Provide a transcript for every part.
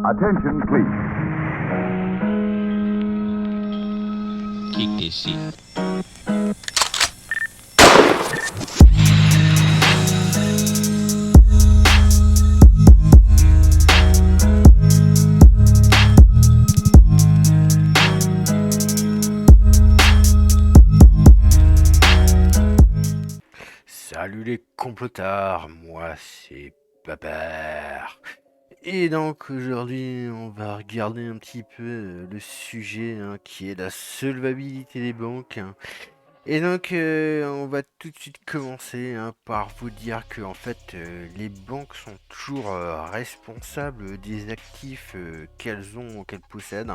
Attention, please. Kick this shit. Salut les complotards, moi c'est Babar. Et donc aujourd'hui on va regarder un petit peu le sujet qui est la solvabilité des banques. Et donc on va tout de suite commencer par vous dire que en fait les banques sont toujours responsables des actifs qu'elles possèdent.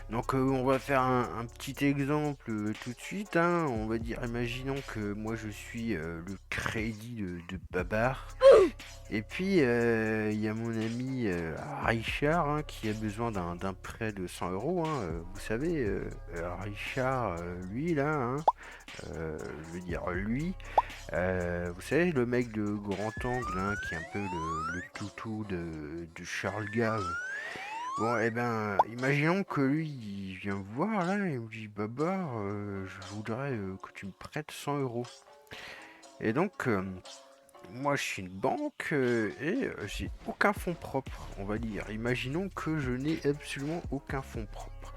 Donc on va faire un petit exemple tout de suite. On va dire, imaginons que moi je suis le crédit de Babar. Et puis il y a mon ami Richard qui a besoin d'un prêt de 100 euros. Vous savez, Richard, lui là, je veux dire lui, vous savez le mec de grand angle qui est un peu le toutou de Charles Gave. Bon, eh ben, imaginons que lui, il vient me voir là et me dit Babar, je voudrais que tu me prêtes 100 euros. Et donc, moi je suis une banque et j'ai aucun fonds propre, on va dire. Imaginons que je n'ai absolument aucun fonds propre.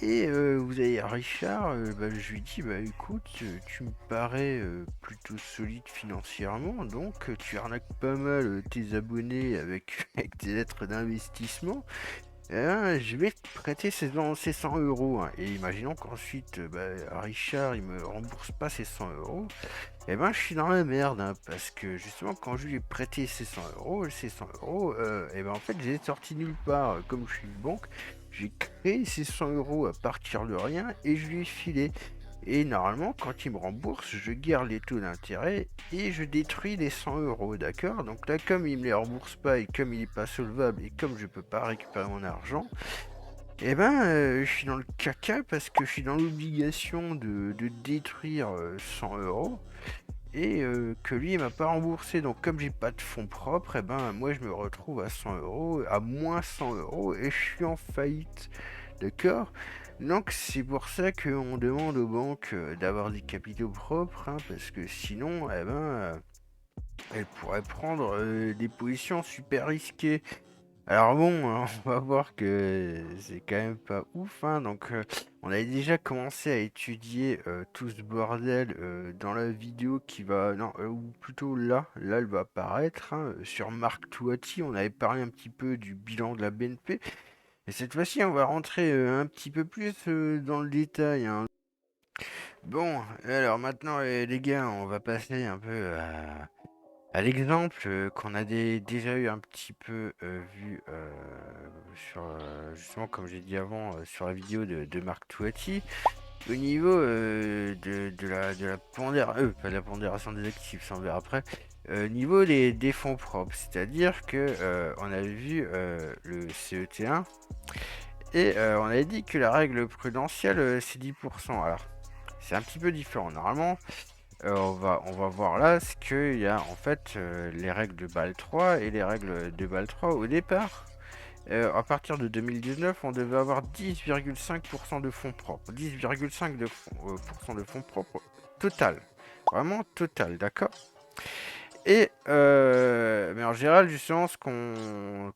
Et vous avez Richard, je lui dis bah écoute, tu me parais plutôt solide financièrement, donc tu arnaques pas mal tes abonnés avec, avec tes lettres d'investissement. Je vais te prêter ces 100 euros. Et imaginons qu'ensuite, Richard, il me rembourse pas ces 100 euros. Et ben, je suis dans la merde. Parce que justement, quand je lui ai prêté ces 100 euros, et ben en fait, je les ai sortis nulle part. Comme je suis une banque, j'ai créé ces 100 euros à partir de rien et je lui ai filé. Et normalement, quand il me rembourse, je garde les taux d'intérêt et je détruis les 100 euros, d'accord? Donc là, comme il me les rembourse pas et comme il n'est pas solvable et comme je peux pas récupérer mon argent, eh ben, je suis dans le caca parce que je suis dans l'obligation de détruire 100 euros et que lui, il m'a pas remboursé. Donc comme j'ai pas de fonds propres, eh ben, moi, je me retrouve à 100 euros, à moins 100 euros et je suis en faillite, d'accord? Donc c'est pour ça qu'on demande aux banques d'avoir des capitaux propres, parce que sinon, eh ben, elles pourraient prendre des positions super risquées. Alors bon, on va voir que c'est quand même pas ouf, donc on avait déjà commencé à étudier tout ce bordel dans la vidéo qui va, non, ou plutôt là elle va apparaître, sur Marc Touati. On avait parlé un petit peu du bilan de la BNP. Et cette fois-ci, on va rentrer un petit peu plus dans le détail. Bon, alors maintenant, les gars, on va passer un peu à l'exemple qu'on a déjà eu un petit peu vu sur, justement, comme j'ai dit avant, sur la vidéo de Marc Touati. Au niveau de la pas de la pondération des actifs, ça on verra après. Niveau des fonds propres, c'est-à-dire que on avait vu le CET1 et on avait dit que la règle prudentielle c'est 10%. Alors c'est un petit peu différent. Normalement, on va voir là ce qu'il y a en fait les règles de Bâle 3 et les règles de Bâle 3 au départ. À partir de 2019, on devait avoir 10,5% de fonds propres. 10,5% de fonds propres total. Vraiment total, d'accord? Et mais en général, justement,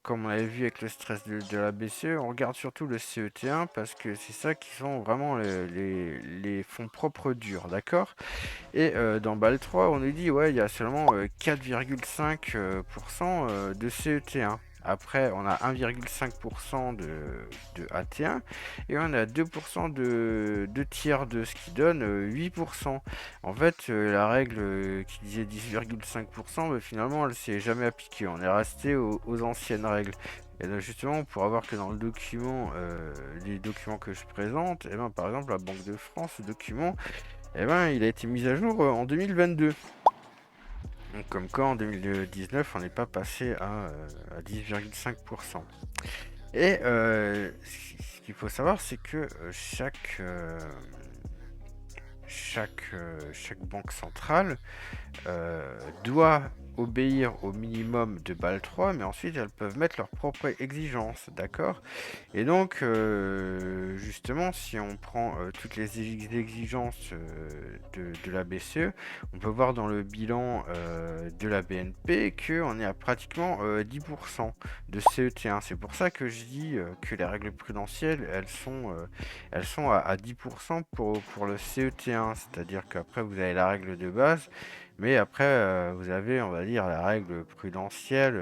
comme on avait vu avec le stress de la BCE, on regarde surtout le CET1 parce que c'est ça qui sont vraiment les fonds propres durs, d'accord? Et dans BAL 3, on nous dit ouais, il y a seulement 4,5% de CET1. Après, on a 1,5% de AT1 et on a 2% de tiers de ce qui donne 8%. En fait, la règle qui disait 10,5%, finalement, elle s'est jamais appliquée. On est resté aux anciennes règles. Et donc justement, pour avoir que dans le document, les documents que je présente, et par exemple, la Banque de France, ce document, il a été mis à jour en 2022. Donc comme quoi en 2019 on n'est pas passé à 10,5%. Et ce qu'il faut savoir c'est que chaque banque centrale doit obéir au minimum de BAL 3, mais ensuite elles peuvent mettre leurs propres exigences, d'accord? Et donc, justement, si on prend toutes les exigences de la BCE, on peut voir dans le bilan de la BNP qu'on est à pratiquement 10% de CET1. C'est pour ça que je dis que les règles prudentielles, elles sont à 10% pour le CET1. C'est-à-dire qu'après, vous avez la règle de base, mais après, vous avez, on va dire, la règle prudentielle,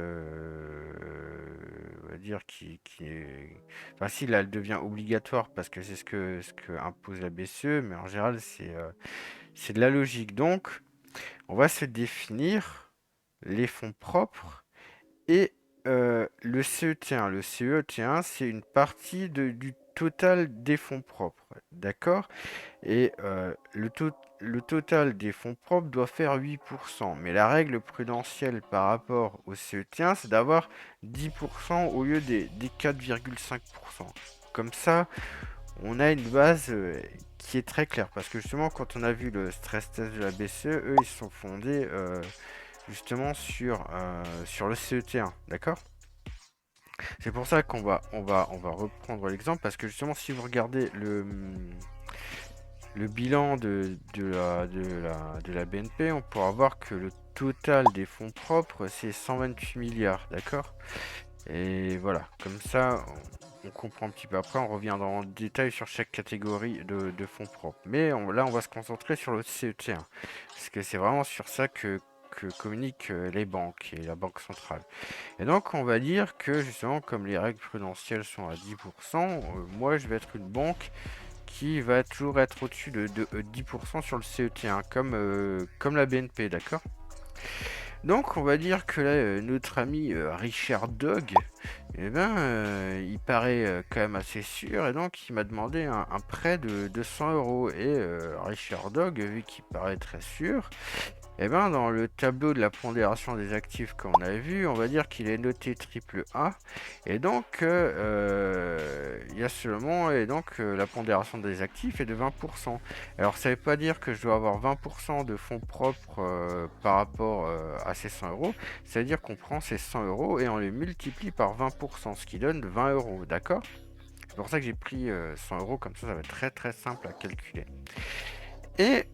on va dire, qui est... Enfin, si, là, elle devient obligatoire parce que c'est ce que impose la BCE, mais en général, c'est de la logique. Donc, on va se définir les fonds propres et le CET1. Le CET1, c'est une partie du total des fonds propres. D'accord? Et le total des fonds propres doit faire 8%. Mais la règle prudentielle par rapport au CET1, c'est d'avoir 10% au lieu des 4,5%. Comme ça, on a une base qui est très claire. Parce que justement, quand on a vu le stress test de la BCE, eux, ils se sont fondés justement sur le CET1. D'accord? C'est pour ça qu'on va reprendre l'exemple. Parce que justement, si vous regardez le bilan de la BNP, on pourra voir que le total des fonds propres, c'est 128 milliards, d'accord? Et voilà, comme ça, on comprend un petit peu. Après, on reviendra en détail sur chaque catégorie de fonds propres. Mais là, on va se concentrer sur le CET1, parce que c'est vraiment sur ça que communiquent les banques et la Banque centrale. Et donc, on va dire que justement, comme les règles prudentielles sont à 10%, moi, je vais être une banque qui va toujours être au-dessus de 10% sur le CET1, comme la BNP, d'accord? Donc on va dire que là, notre ami Richard Dog, eh ben, il paraît quand même assez sûr, et donc il m'a demandé un prêt de 100 euros. Et Richard Dog, vu qu'il paraît très sûr, eh ben, dans le tableau de la pondération des actifs qu'on a vu, on va dire qu'il est noté triple A. Et donc, il y a seulement, et donc la pondération des actifs est de 20%. Alors, ça ne veut pas dire que je dois avoir 20% de fonds propres par rapport à ces 100 euros. Ça veut dire qu'on prend ces 100 euros et on les multiplie par 20%, ce qui donne 20 euros, d'accord? C'est pour ça que j'ai pris 100 euros, comme ça va être très très simple à calculer. Et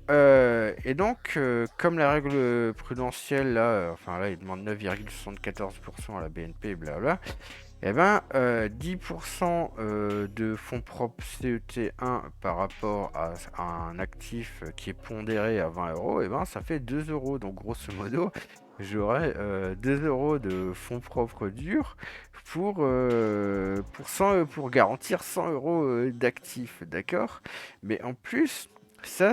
donc, comme la règle prudentielle, là, enfin là, il demande 9,74% à la BNP, blabla, et ben, 10% de fonds propres CET1 par rapport à un actif qui est pondéré à 20 euros, et ben, ça fait 2 euros. Donc, grosso modo, j'aurai 2 euros de fonds propres durs pour garantir 100 euros d'actifs, d'accord? Mais en plus, ça,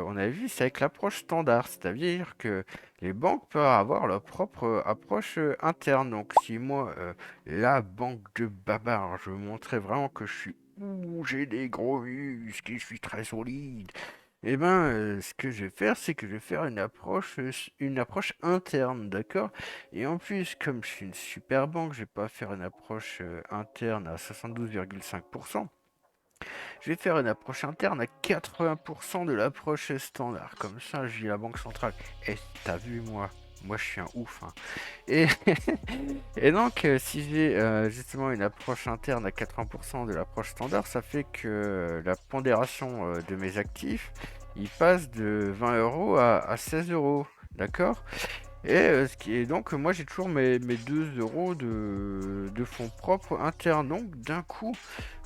on a vu, c'est avec l'approche standard, c'est-à-dire que les banques peuvent avoir leur propre approche interne. Donc, si moi, la banque de Babar, je veux montrer vraiment que je suis, ouh, j'ai des gros muscles et je suis très solide, et ben, ce que je vais faire, c'est que je vais faire une approche interne, d'accord? Et en plus, comme je suis une super banque, je vais pas faire une approche interne à 72,5%. Je vais faire une approche interne à 80% de l'approche standard. Comme ça, je dis à la Banque centrale, eh, t'as vu moi? Moi, je suis un ouf, hein. Et, et donc, si j'ai justement une approche interne à 80% de l'approche standard, ça fait que la pondération de mes actifs, il passe de 20 euros à 16 euros. D'accord? Et ce qui est donc, moi j'ai toujours mes 2 euros de fonds propres internes. Donc d'un coup,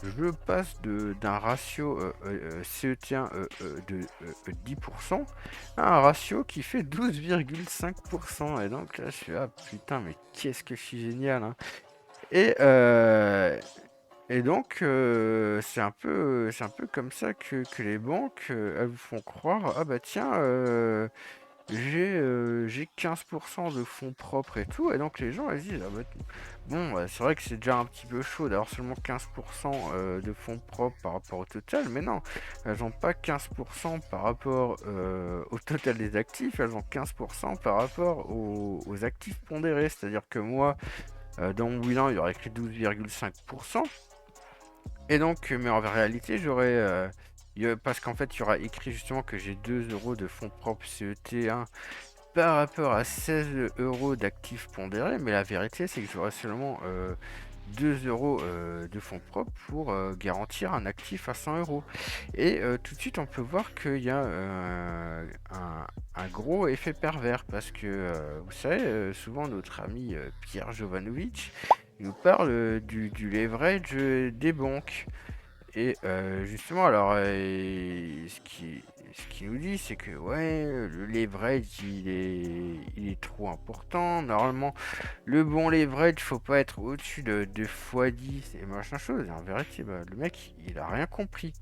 je passe d'un ratio CET1 de 10% à un ratio qui fait 12,5%. Et donc là, je suis ah putain, mais qu'est-ce que je suis génial, hein. Et, euh, et donc, c'est un peu comme ça que les banques, elles vous font croire, ah bah tiens, j'ai 15% de fonds propres et tout, et donc les gens ils disent, ah bah, bon, c'est vrai que c'est déjà un petit peu chaud d'avoir seulement 15% de fonds propres par rapport au total, mais non, elles n'ont pas 15% par rapport au total des actifs, elles ont 15% par rapport aux actifs pondérés, c'est-à-dire que moi, dans mon bilan, il y aurait écrit 12,5%, et donc, mais en réalité, parce qu'en fait, il y aura écrit justement que j'ai 2 euros de fonds propres CET1 par rapport à 16 euros d'actifs pondérés, mais la vérité c'est que j'aurais seulement 2 euros de fonds propres pour garantir un actif à 100 euros. Et tout de suite on peut voir qu'il y a un gros effet pervers parce que vous savez, souvent notre ami Pierre Jovanovic il nous parle du leverage des banques. Et justement, alors, ce qui nous dit, c'est que ouais, le leverage, il est trop important. Normalement, le bon leverage, faut pas être au-dessus de x10 et machin chose. Et en vérité, bah, le mec, il a rien compris.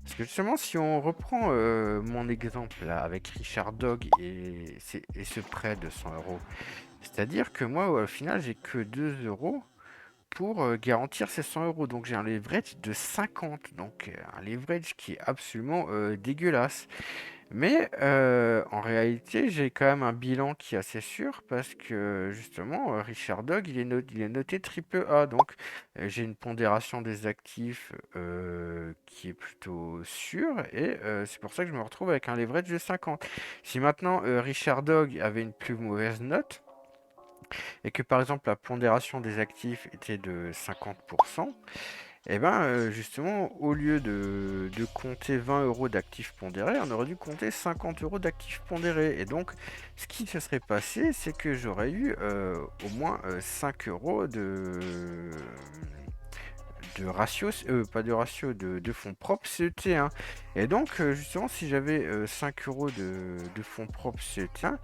Parce que justement, si on reprend mon exemple là, avec Richard Dog et ce prêt de 100 euros, c'est-à-dire que moi, au final, j'ai que 2 euros pour garantir ces 100 euros. Donc j'ai un leverage de 50. Donc un leverage qui est absolument dégueulasse. Mais en réalité, j'ai quand même un bilan qui est assez sûr parce que justement, Richard Dog, il est noté triple A. Donc j'ai une pondération des actifs qui est plutôt sûre et c'est pour ça que je me retrouve avec un leverage de 50. Si maintenant Richard Dog avait une plus mauvaise note, et que par exemple la pondération des actifs était de 50%, et ben justement au lieu de compter 20 euros d'actifs pondérés, on aurait dû compter 50 euros d'actifs pondérés. Et donc ce qui se serait passé, c'est que j'aurais eu au moins 5 euros de ratio, pas de ratio, de fonds propres CET1. Et donc justement si j'avais 5 euros de fonds propres CET1,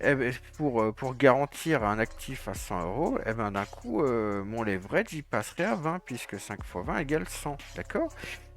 eh ben, pour garantir un actif à 100 euros, eh ben, d'un coup, mon leverage, il passerait à 20, puisque 5 fois 20 égale 100, d'accord?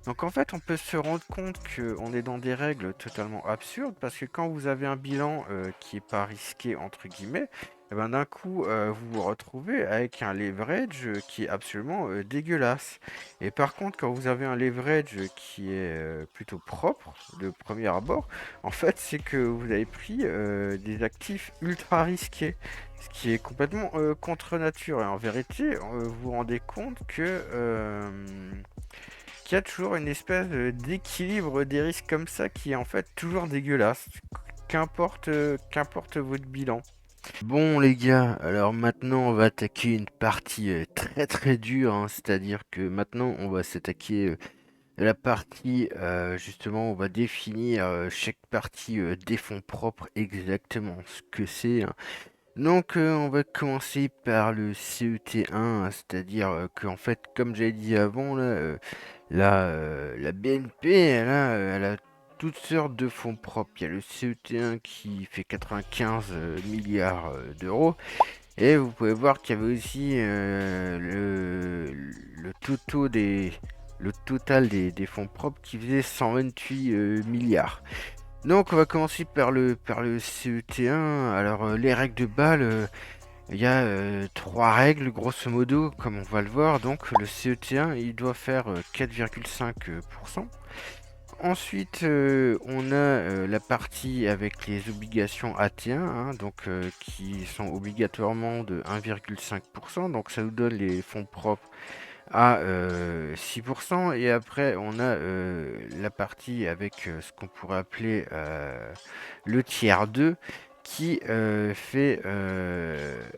Donc en fait, on peut se rendre compte qu'on est dans des règles totalement absurdes, parce que quand vous avez un bilan qui est pas risqué, entre guillemets, eh ben, d'un coup, vous vous retrouvez avec un leverage qui est absolument dégueulasse. Et par contre, quand vous avez un leverage qui est plutôt propre, de premier abord, en fait, c'est que vous avez pris des actifs ultra risqués, ce qui est complètement contre nature. Et en vérité, vous vous rendez compte qu'il y a toujours une espèce d'équilibre des risques comme ça qui est en fait toujours dégueulasse, qu'importe votre bilan. Bon les gars, alors maintenant on va attaquer une partie très très dure, hein, c'est-à-dire que maintenant on va s'attaquer la partie, justement, on va définir chaque partie des fonds propres, exactement ce que c'est, hein. Donc, on va commencer par le CET1, hein, c'est-à-dire qu'en fait, comme j'avais dit avant, là, la BNP, elle a toutes sortes de fonds propres. Il y a le CET1 qui fait 95 milliards d'euros. Et vous pouvez voir qu'il y avait aussi le total des fonds propres qui faisait 128 milliards. Donc on va commencer par le CET1. Alors les règles de Bâle, il y a trois règles grosso modo, comme on va le voir. Donc le CET1 il doit faire 4,5%. Ensuite, on a la partie avec les obligations AT1, hein, donc qui sont obligatoirement de 1,5%. Donc ça nous donne les fonds propres à 6%. Et après, on a la partie avec ce qu'on pourrait appeler le tiers 2 qui fait,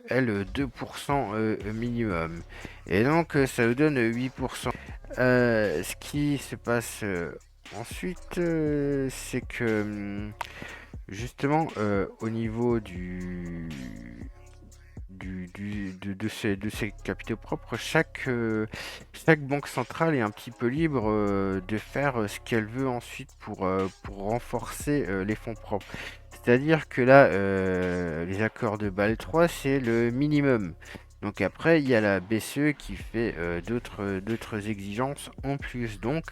elle, 2% minimum. Et donc, ça nous donne 8%. Ce qui se passe ensuite, c'est que justement, au niveau de ces capitaux propres, chaque banque centrale est un petit peu libre de faire ce qu'elle veut ensuite pour renforcer les fonds propres. C'est-à-dire que là, les accords de Bâle 3, c'est le minimum. Donc après, il y a la BCE qui fait d'autres exigences en plus. Donc,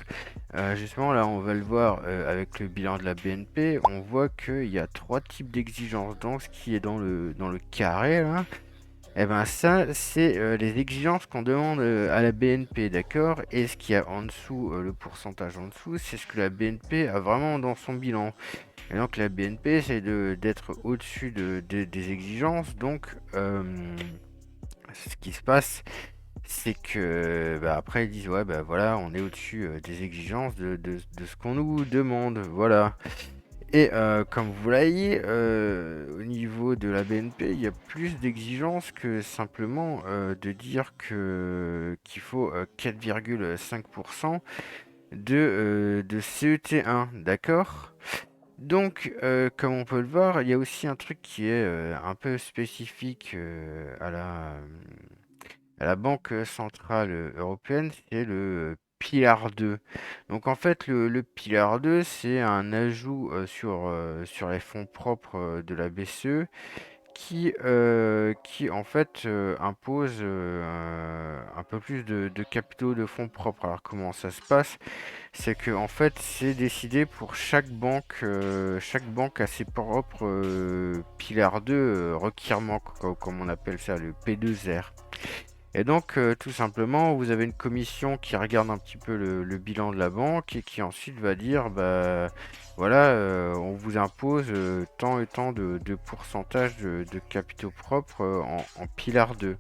justement, là, on va le voir avec le bilan de la BNP. On voit qu'il y a trois types d'exigences. Donc, ce qui est dans le carré, là, eh ben ça, c'est les exigences qu'on demande à la BNP, d'accord? Et ce qu'il y a en dessous, le pourcentage en dessous, c'est ce que la BNP a vraiment dans son bilan. Et donc la BNP, c'est d'être au-dessus des exigences. Donc, ce qui se passe, c'est que bah, après ils disent ouais bah voilà, on est au-dessus des exigences de ce qu'on nous demande, voilà. Et comme vous voyez, au niveau de la BNP, il y a plus d'exigences que simplement de dire qu'il faut 4,5% de CET1, d'accord? Donc, comme on peut le voir, il y a aussi un truc qui est un peu spécifique à la Banque centrale européenne, c'est le Pillar 2. Donc en fait, le Pillar 2, c'est un ajout sur les fonds propres de la BCE qui en fait impose un peu plus de capitaux de fonds propres. Alors comment ça se passe? C'est que en fait, c'est décidé pour chaque banque a ses propres Pillar 2 requirements, comme on appelle ça, le P2R. Et donc, tout simplement, vous avez une commission qui regarde un petit peu le bilan de la banque et qui ensuite va dire, bah voilà, on vous impose tant et tant de pourcentage de capitaux propres en Pillar 2.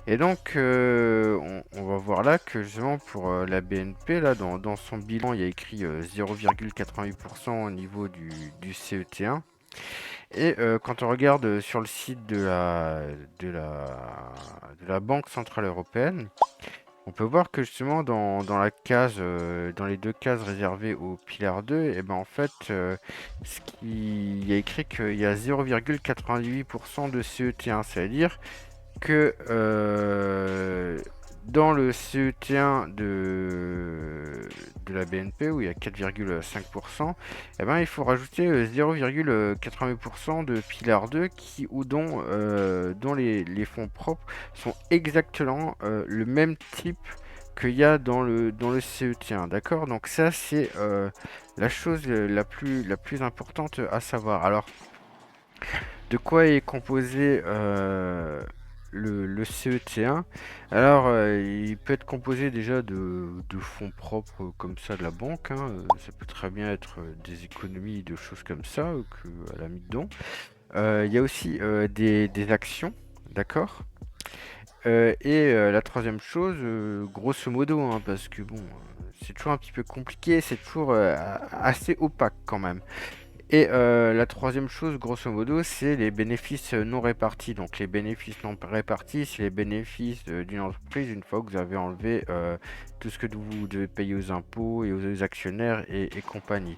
Et donc, on va voir là que justement pour la BNP, là, dans son bilan, il y a écrit 0,88% au niveau du CET1. Et quand on regarde sur le site de la, de la Banque Centrale Européenne, on peut voir que justement dans la case, dans les deux cases réservées au Pilar 2, et ben en fait, il y a écrit qu'il y a 0,88% de CET1, c'est-à-dire que dans le CET1 de la BNP, où il y a 4,5%, eh ben, il faut rajouter 0,80% de Pilar 2 dont les fonds propres sont exactement le même type qu'il y a dans le CET1. D'accord? Donc ça, c'est la chose la plus importante à savoir. Alors, de quoi est composé le CET1? Alors, il peut être composé déjà de fonds propres comme ça de la banque, hein. Ça peut très bien être des économies, de choses comme ça, qu'elle a mis dedans. Il y a aussi des actions, d'accord? La troisième chose, grosso modo, hein, parce que bon, c'est toujours un petit peu compliqué, c'est toujours assez opaque quand même. Et la troisième chose, grosso modo, c'est les bénéfices non répartis. Donc les bénéfices non répartis, c'est les bénéfices d'une entreprise une fois que vous avez enlevé tout ce que vous devez payer aux impôts et aux actionnaires et compagnie.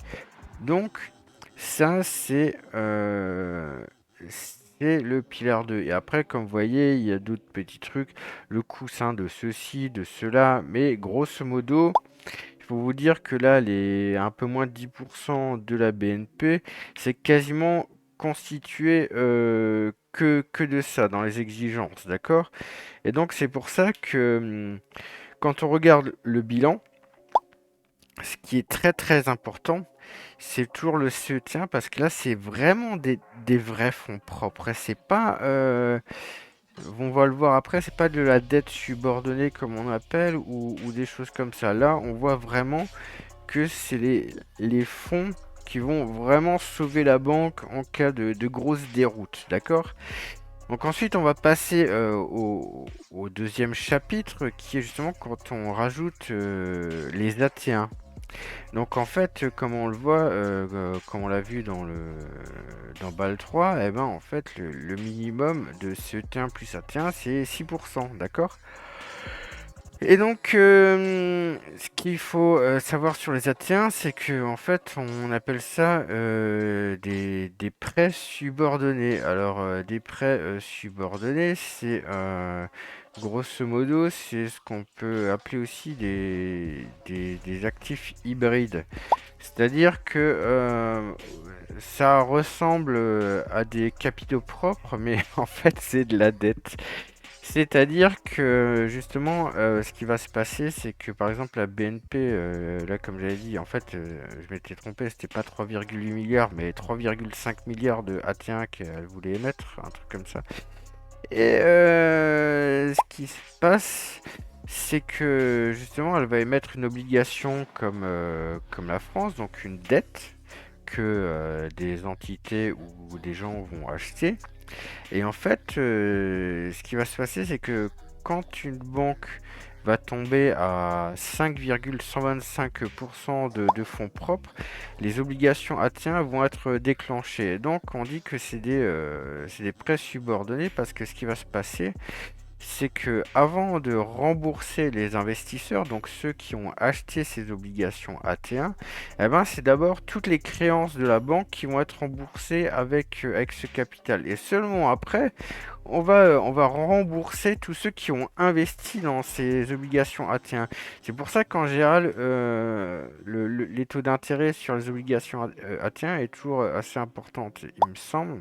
Donc ça, c'est le Pilar 2. Et après, comme vous voyez, il y a d'autres petits trucs, le coussin de ceci, de cela. Mais grosso modo, il faut vous dire que là, les un peu moins de 10% de la BNP, c'est quasiment constitué que de ça dans les exigences, d'accord? Et donc c'est pour ça que quand on regarde le bilan, ce qui est très très important, c'est toujours le soutien parce que là, c'est vraiment des vrais fonds propres. Et c'est pas, on va le voir après, c'est pas de la dette subordonnée comme on appelle ou des choses comme ça. Là, on voit vraiment que c'est les fonds qui vont vraiment sauver la banque en cas de grosse déroute, d'accord? Donc ensuite, on va passer au deuxième chapitre qui est justement quand on rajoute les AT1. Donc en fait, comme on le voit, comme on l'a vu dans BAL 3, eh ben en fait le minimum de CET1 plus AT1 c'est 6%, d'accord? Et donc, ce qu'il faut savoir sur les AT1, c'est que en fait, on appelle ça des prêts subordonnés. Alors, des prêts subordonnés, c'est grosso modo, c'est ce qu'on peut appeler aussi des actifs hybrides. C'est-à-dire que ça ressemble à des capitaux propres, mais en fait, c'est de la dette. C'est-à-dire que justement, ce qui va se passer, c'est que par exemple la BNP, là comme j'avais dit, en fait, je m'étais trompé, c'était pas 3,8 milliards, mais 3,5 milliards de AT1 qu'elle voulait émettre, un truc comme ça. Et ce qui se passe, c'est que justement, elle va émettre une obligation comme la France, donc une dette que des entités ou des gens vont acheter. Et en fait, ce qui va se passer, c'est que quand une banque va tomber à 5,125% de fonds propres, les obligations A-T1 vont être déclenchées. Donc on dit que c'est des prêts subordonnés parce que ce qui va se passer, c'est que avant de rembourser les investisseurs, donc ceux qui ont acheté ces obligations AT1, eh ben, c'est d'abord toutes les créances de la banque qui vont être remboursées avec ce capital. Et seulement après, on va rembourser tous ceux qui ont investi dans ces obligations AT1. C'est pour ça qu'en général, les taux d'intérêt sur les obligations AT1 est toujours assez important, il me semble.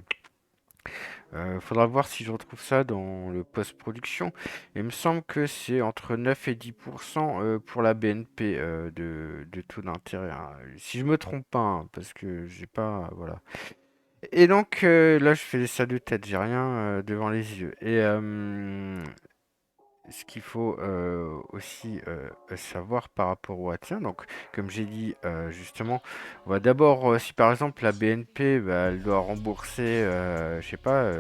Faudra voir si je retrouve ça dans le post-production. Il me semble que c'est entre 9 et 10% pour la BNP de taux d'intérêt, hein. Si je me trompe pas, hein, parce que j'ai pas. Voilà. Et donc là, je fais ça de tête, j'ai rien devant les yeux. Et ce qu'il faut aussi savoir par rapport au Atien. Donc, comme j'ai dit justement, on va d'abord, si par exemple la BNP, bah, elle doit rembourser, je sais pas,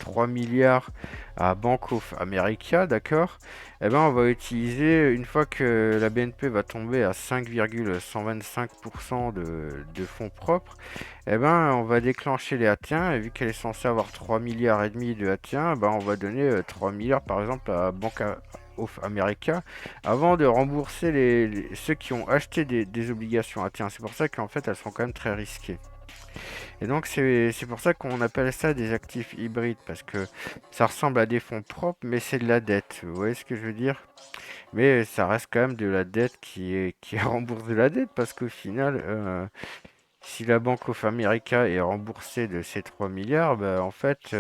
3 milliards à Bank of America, d'accord? Eh ben, on va utiliser, une fois que la BNP va tomber à 5,125% de fonds propres, eh ben, on va déclencher les Atiens, et vu qu'elle est censée avoir 3 milliards et demi de Atiens, ben, on va donner 3 milliards par exemple à Bank of America avant de rembourser ceux qui ont acheté des obligations Atiens. C'est pour ça qu'en fait elles sont quand même très risquées. Et donc c'est pour ça qu'on appelle ça des actifs hybrides, parce que ça ressemble à des fonds propres, mais c'est de la dette. Vous voyez ce que je veux dire? Mais ça reste quand même de la dette qui rembourse de la dette, parce qu'au final, si la Bank of America est remboursée de ces 3 milliards, bah, en fait,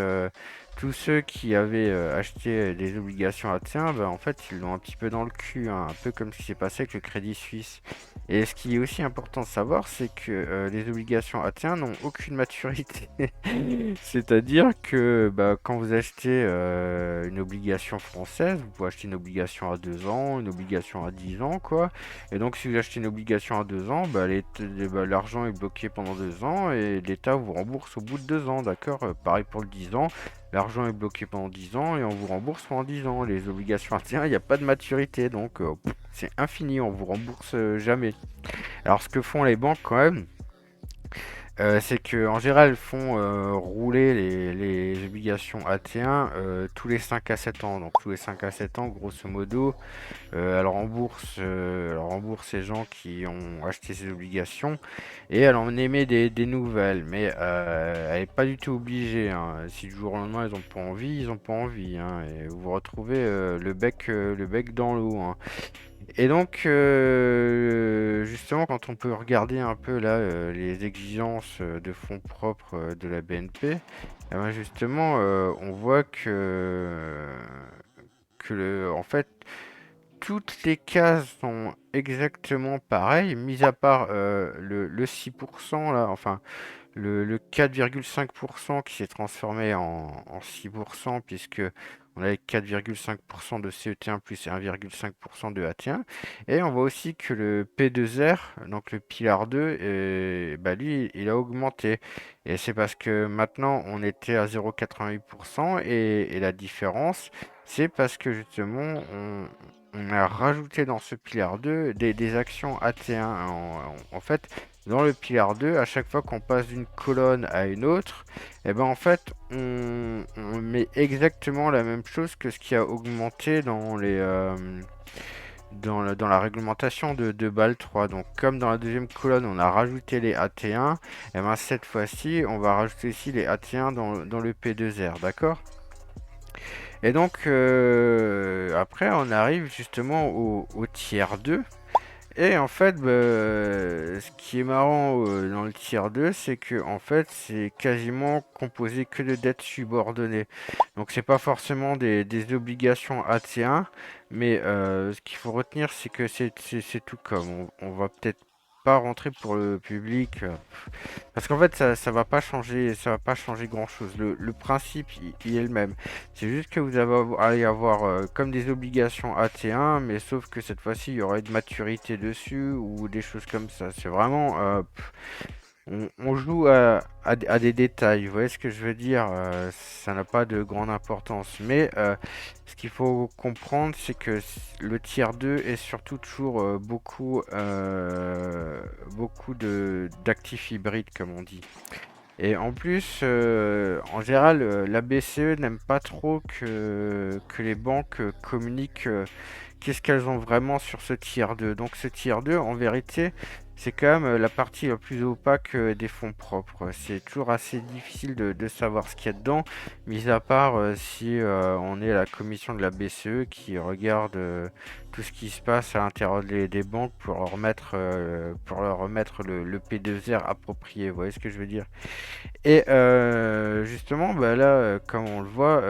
tous ceux qui avaient acheté des obligations Athéens, bah, en fait, ils l'ont un petit peu dans le cul, hein, un peu comme ce qui s'est passé avec le Crédit Suisse. Et ce qui est aussi important de savoir, c'est que les obligations Athéens n'ont aucune maturité. C'est-à-dire que bah, quand vous achetez une obligation française, vous pouvez acheter une obligation à 2 ans, une obligation à 10 ans, quoi. Et donc, si vous achetez une obligation à 2 ans, bah, l'argent est bloqué pendant 2 ans et l'État vous rembourse au bout de 2 ans, d'accord? Pareil pour le 10 ans, l'argent est bloqué pendant 10 ans et on vous rembourse pendant 10 ans. Les obligations à terme, il n'y a pas de maturité, donc c'est infini, on vous rembourse jamais. Alors, ce que font les banques quand même, c'est que en général, elles font rouler les obligations AT1 tous les 5 à 7 ans. Donc tous les 5 à 7 ans, grosso modo, elle rembourse les gens qui ont acheté ces obligations et elle en émet des nouvelles. Mais elle n'est pas du tout obligée, hein. Si du jour au lendemain, ils n'ont pas envie, ils n'ont pas envie, hein. Et vous vous retrouvez le bec dans l'eau, hein. Et donc, justement, quand on peut regarder un peu là les exigences de fonds propres de la BNP, eh ben, justement, on voit en fait, toutes les cases sont exactement pareilles, mis à part le 6% là, enfin le 4,5% qui s'est transformé en 6%, puisque on avait 4,5% de CET1 plus 1,5% de AT1. Et on voit aussi que le P2R, donc le Pilar 2, bah lui, il a augmenté. Et c'est parce que maintenant, on était à 0,88%. Et la différence, c'est parce que justement, on a rajouté dans ce Pilar 2 des actions AT1. En fait, dans le Pilar 2, à chaque fois qu'on passe d'une colonne à une autre, et ben en fait, on met exactement la même chose que ce qui a augmenté dans la réglementation de BAL 3. Donc comme dans la deuxième colonne, on a rajouté les AT1, et ben cette fois-ci, on va rajouter aussi les AT1 dans le P2R, d'accord? Et donc après, on arrive justement au tiers 2. Et en fait, bah, ce qui est marrant dans le tiers 2, c'est que en fait, c'est quasiment composé que de dettes subordonnées. Donc c'est pas forcément des obligations AT1, mais ce qu'il faut retenir, c'est que c'est tout comme. On va peut-être pas rentrer pour le public, parce qu'en fait, ça va pas changer grand-chose. Le principe, il est le même. C'est juste que allez avoir comme des obligations AT1, mais sauf que cette fois-ci, il y aura une maturité dessus ou des choses comme ça. C'est vraiment on joue à des détails, vous voyez ce que je veux dire? Ça n'a pas de grande importance. Mais ce qu'il faut comprendre, c'est que le tiers 2 est surtout toujours beaucoup d'actifs hybrides, comme on dit. Et en plus, en général, la BCE n'aime pas trop que les banques communiquent qu'est-ce qu'elles ont vraiment sur ce tiers 2. Donc ce tiers 2, en vérité, c'est quand même la partie la plus opaque des fonds propres. C'est toujours assez difficile de savoir ce qu'il y a dedans, mis à part si on est à la commission de la BCE qui regarde tout ce qui se passe à l'intérieur des banques pour leur remettre le P2R approprié. Vous voyez ce que je veux dire? Et justement, bah là, comme on le voit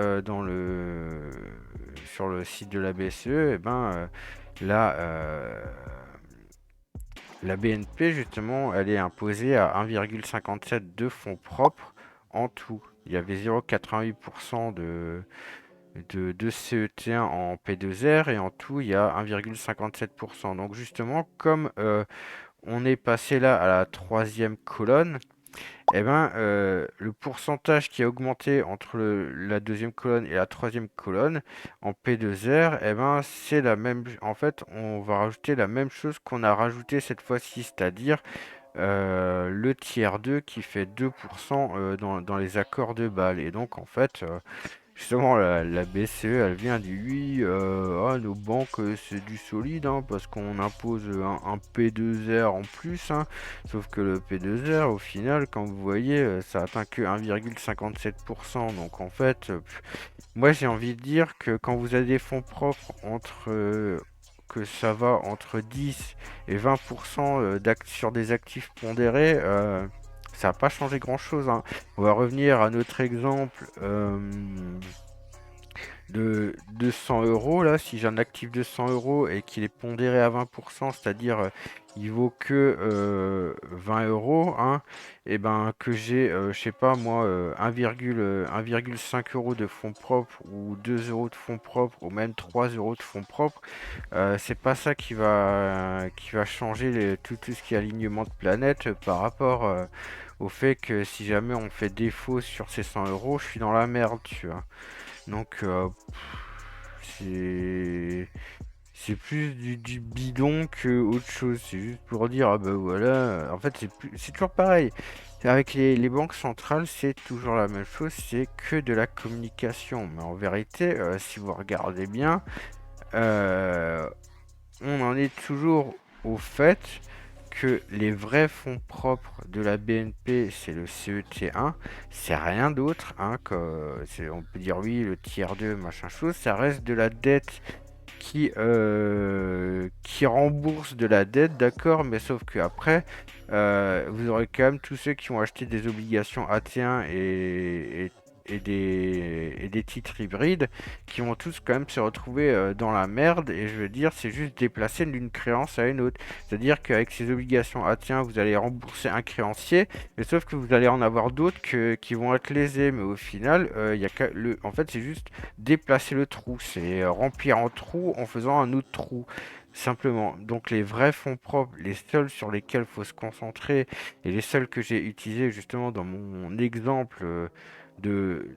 sur le site de la BCE, et ben là, la BNP justement, elle est imposée à 1,57 de fonds propres en tout. Il y avait 0,88% de CET1 en P2R et en tout, il y a 1,57%. Donc justement, comme on est passé là à la troisième colonne, eh ben, le pourcentage qui a augmenté entre la deuxième colonne et la troisième colonne en P2R, eh ben, c'est la même. En fait, on va rajouter la même chose qu'on a rajouté cette fois-ci, c'est-à-dire le tiers 2 qui fait 2% dans les accords de Bâle. Et donc, en fait, justement, la BCE, elle vient du oui, nos banques, c'est du solide, hein, parce qu'on impose un P2R en plus, hein. Sauf que le P2R, au final, quand vous voyez, ça atteint que 1,57%. Donc en fait, moi j'ai envie de dire que quand vous avez des fonds propres que ça va entre 10 et 20% sur des actifs pondérés, ça n'a pas changé grand-chose, hein. On va revenir à notre exemple de 200 euros. Là, si j'ai un actif de 100 euros et qu'il est pondéré à 20%, c'est-à-dire il vaut que 20 euros, hein, et ben que j'ai, je sais pas moi, 1,5 euros de fonds propres ou 2 euros de fonds propres ou même 3 euros de fonds propres, c'est pas ça qui va changer tout ce qui est alignement de planète par rapport au fait que si jamais on fait défaut sur ces 100 euros, je suis dans la merde, tu vois. Donc, c'est c'est plus du bidon que autre chose. C'est juste pour dire, ah bah voilà. En fait, c'est toujours pareil. Avec les banques centrales, c'est toujours la même chose. C'est que de la communication. Mais en vérité, si vous regardez bien, euh, on en est toujours au fait que les vrais fonds propres de la BNP, c'est le CET1, c'est rien d'autre, hein, on peut dire oui, le tiers 2, machin chose, ça reste de la dette qui rembourse de la dette, d'accord, mais sauf que après, vous aurez quand même tous ceux qui ont acheté des obligations AT1 et des titres hybrides qui vont tous quand même se retrouver dans la merde. Et je veux dire, c'est juste déplacer d'une créance à une autre. C'est-à-dire qu'avec ces obligations AT1, vous allez rembourser un créancier, mais sauf que vous allez en avoir d'autres qui vont être lésés. Mais au final, en fait, c'est juste déplacer le trou. C'est remplir un trou en faisant un autre trou. Simplement. Donc les vrais fonds propres, les seuls sur lesquels il faut se concentrer, et les seuls que j'ai utilisés justement dans mon exemple de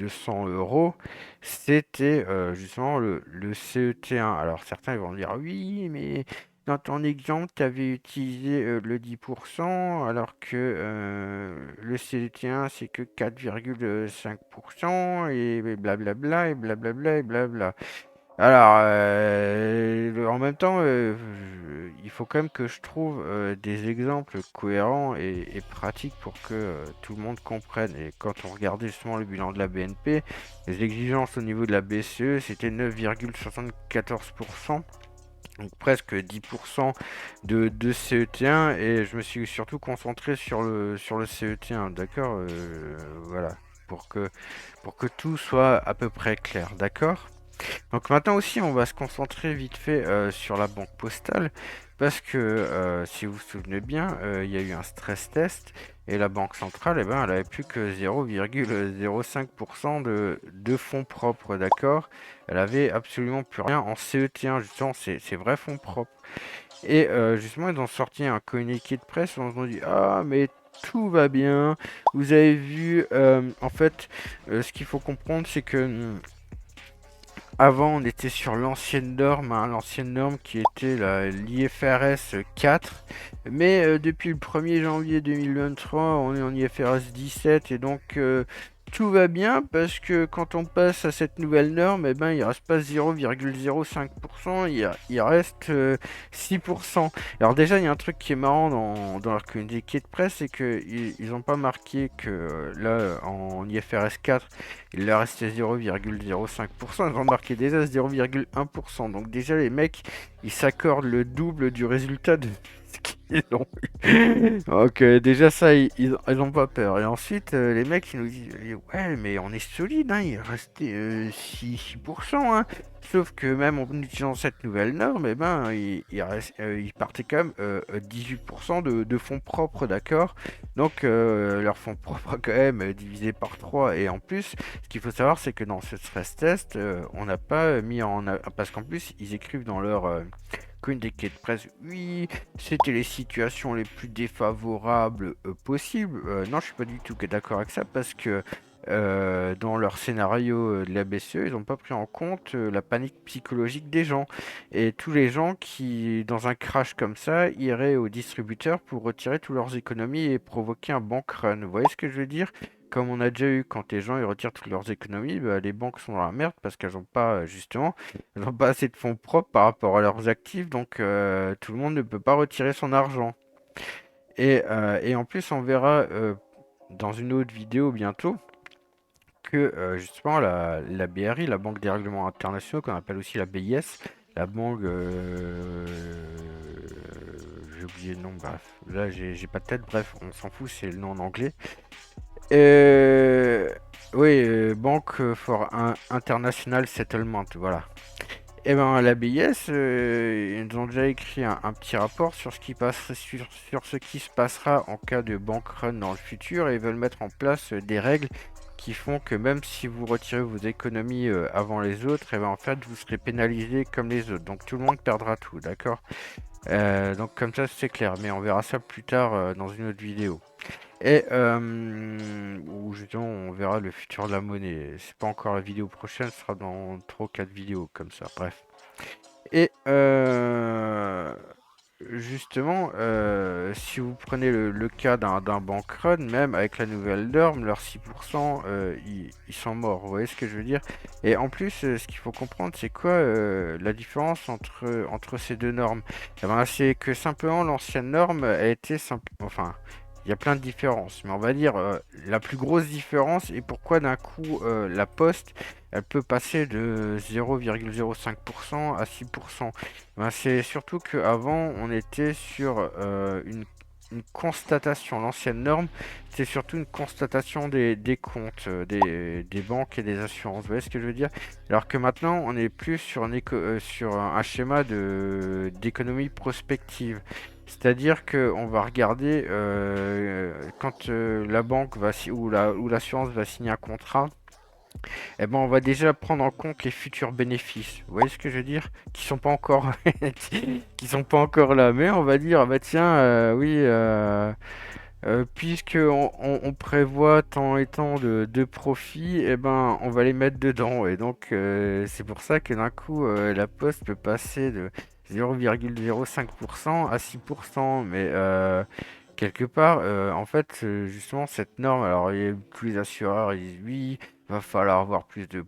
100 euros, c'était justement le CET1. Alors certains ils vont dire oui, mais dans ton exemple, tu avais utilisé le 10%, alors que le CET1 c'est que 4,5%, et blablabla, et blablabla, et blabla. Alors, en même temps, il faut quand même que je trouve des exemples cohérents et pratiques pour que tout le monde comprenne. Et quand on regardait justement le bilan de la BNP, les exigences au niveau de la BCE, c'était 9,74%. Donc presque 10% de CET1, et je me suis surtout concentré sur le CET1, d'accord, voilà, pour que tout soit à peu près clair, d'accord. Donc maintenant aussi, on va se concentrer vite fait sur la banque postale. Parce que si vous vous souvenez bien, il y a eu un stress test et la Banque centrale, eh ben, elle avait plus que 0,05% de fonds propres, d'accord? Elle avait absolument plus rien en CET1, justement, c'est vrais fonds propres. Et justement, ils ont sorti un communiqué de presse où ils ont dit: «Ah, mais tout va bien. Vous avez vu, en fait, ce qu'il faut comprendre, c'est que avant, on était sur l'ancienne norme, hein, l'ancienne norme qui était l'IFRS 4. Mais depuis le 1er janvier 2023, on est en IFRS 17 et donc tout va bien parce que quand on passe à cette nouvelle norme, eh ben, il reste pas 0,05%, il reste 6%. Alors déjà, il y a un truc qui est marrant dans leur communiqué de presse, c'est qu'ils n'ont pas marqué que là, en IFRS 4, il leur restait 0,05%. Ils ont marqué déjà 0,1%. Donc déjà, les mecs, ils s'accordent le double du résultat de ce qu'ils ont eu. Donc déjà ça, ils ont pas peur. Et ensuite, les mecs, ils nous disent: «Ouais, mais on est solide, hein, il restait 6%, hein.» Sauf que même en utilisant cette nouvelle norme, eh ben, il partait quand même 18% de fonds propres, d'accord? Donc leur fonds propres quand même divisé par 3. Et en plus, ce qu'il faut savoir, c'est que dans ce stress test, on n'a pas mis parce qu'en plus, ils écrivent dans leur communiqué de presse: «Oui, c'était les situations les plus défavorables possibles.» Non, je suis pas du tout d'accord avec ça parce que dans leur scénario de la BCE, ils n'ont pas pris en compte la panique psychologique des gens. Et tous les gens qui, dans un crash comme ça, iraient au distributeur pour retirer toutes leurs économies et provoquer un bank run. Vous voyez ce que je veux dire? Comme on a déjà eu quand les gens ils retirent toutes leurs économies, bah, les banques sont dans la merde parce qu'elles n'ont pas, justement, elles n'ont pas assez de fonds propres par rapport à leurs actifs, donc tout le monde ne peut pas retirer son argent. Et en plus, on verra dans une autre vidéo bientôt que justement la BRI, la Banque des règlements internationaux, qu'on appelle aussi la BIS, la banque, j'ai oublié le nom, bref, là j'ai pas de tête, bref, on s'en fout, c'est le nom en anglais. Euh, oui, Banque for International Settlement, voilà. Et ben la BIS, ils ont déjà écrit un petit rapport sur ce qui passe, sur ce qui se passera en cas de bank run dans le futur, et ils veulent mettre en place des règles qui font que même si vous retirez vos économies avant les autres, et ben en fait vous serez pénalisé comme les autres. Donc tout le monde perdra tout, d'accord? Donc comme ça c'est clair, mais on verra ça plus tard dans une autre vidéo. Et où justement on verra le futur de la monnaie. C'est pas encore la vidéo prochaine, ce sera dans 3 ou 4 vidéos comme ça. Bref. Et justement, si vous prenez le cas d'un bank run, même avec la nouvelle norme, leurs 6%, ils sont morts. Vous voyez ce que je veux dire? Et en plus, ce qu'il faut comprendre, c'est quoi la différence entre ces deux normes? Eh ben, c'est que simplement l'ancienne norme a été simple. Enfin, il y a plein de différences, mais on va dire la plus grosse différence et pourquoi d'un coup la Poste elle peut passer de 0,05% à 6%. Ben, c'est surtout qu'avant, on était sur une constatation. L'ancienne norme, c'est surtout une constatation des comptes des banques et des assurances. Vous voyez ce que je veux dire? Alors que maintenant, on est plus sur, sur un schéma d'économie prospective. C'est-à-dire qu'on va regarder quand la banque ou l'assurance va signer un contrat, eh ben, on va déjà prendre en compte les futurs bénéfices. Vous voyez ce que je veux dire? Qui sont pas encore, qui sont pas encore là. Mais on va dire, ah bah tiens, oui, puisque on prévoit tant et tant de profits, eh ben, on va les mettre dedans. Et donc, c'est pour ça que d'un coup, la Poste peut passer de 0,05% à 6%. Mais quelque part, en fait, justement, cette norme, alors il y a tous les assureurs, ils disent oui, va falloir avoir plus de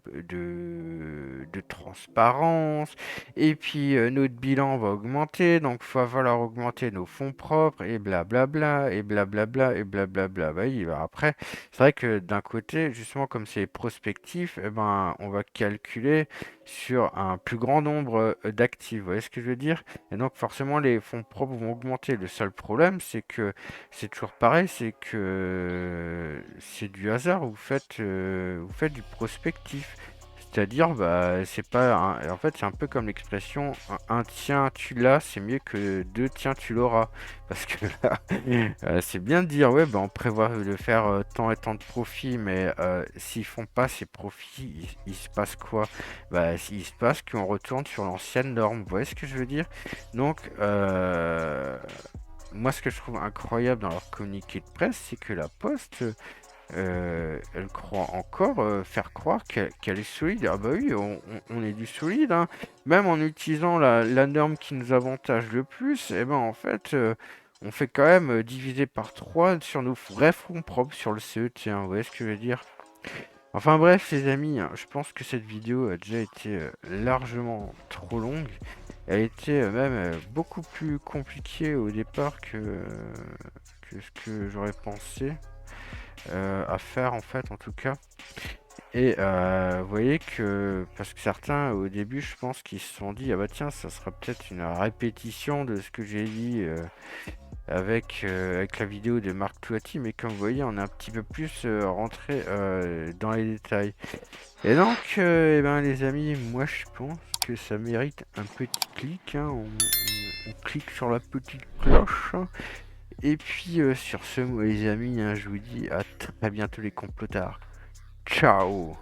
transparence, et puis notre bilan va augmenter, donc il va falloir augmenter nos fonds propres, et blablabla, et blablabla, et blablabla. Bah oui, bah après, c'est vrai que d'un côté, justement, comme c'est prospectif, eh ben, on va calculer sur un plus grand nombre d'actifs. Vous voyez ce que je veux dire? Et donc forcément, les fonds propres vont augmenter. Le seul problème, c'est que c'est toujours pareil, c'est que c'est du hasard. Vous faites du prospectif. C'est-à-dire, bah, c'est pas en fait, c'est un peu comme l'expression: «Un tien, tu l'as, c'est mieux que 2 tiens, tu l'auras». Parce que là, c'est bien de dire: «Ouais, bah, on prévoit de faire, tant et tant de profits», mais s'ils font pas ces profits, il se passe quoi? Bah, il se passe qu'on retourne sur l'ancienne norme. Vous voyez ce que je veux dire? Donc moi, ce que je trouve incroyable dans leur communiqué de presse, c'est que la Poste, elle croit encore, faire croire qu'elle est solide. Ah bah oui, on est du solide, hein. Même en utilisant la norme qui nous avantage le plus, et ben, en fait, on fait quand même, diviser par 3 sur nos vrais fonds propres sur le CE, tiens, vous voyez ce que je veux dire? Enfin bref les amis, hein, je pense que cette vidéo a déjà été, largement trop longue. Elle était, même, beaucoup plus compliquée au départ que ce que j'aurais pensé, à faire en fait en tout cas. Et vous voyez que parce que certains au début je pense qu'ils se sont dit: «Ah bah tiens, ça sera peut-être une répétition de ce que j'ai dit, avec la vidéo de Marc Toiti», mais comme vous voyez on est un petit peu plus, rentré, dans les détails. Et donc et ben les amis, moi je pense que ça mérite un petit clic, hein. On clique sur la petite cloche, hein. Et puis sur ce, moi les amis, hein, je vous dis à très bientôt les complotards. Ciao!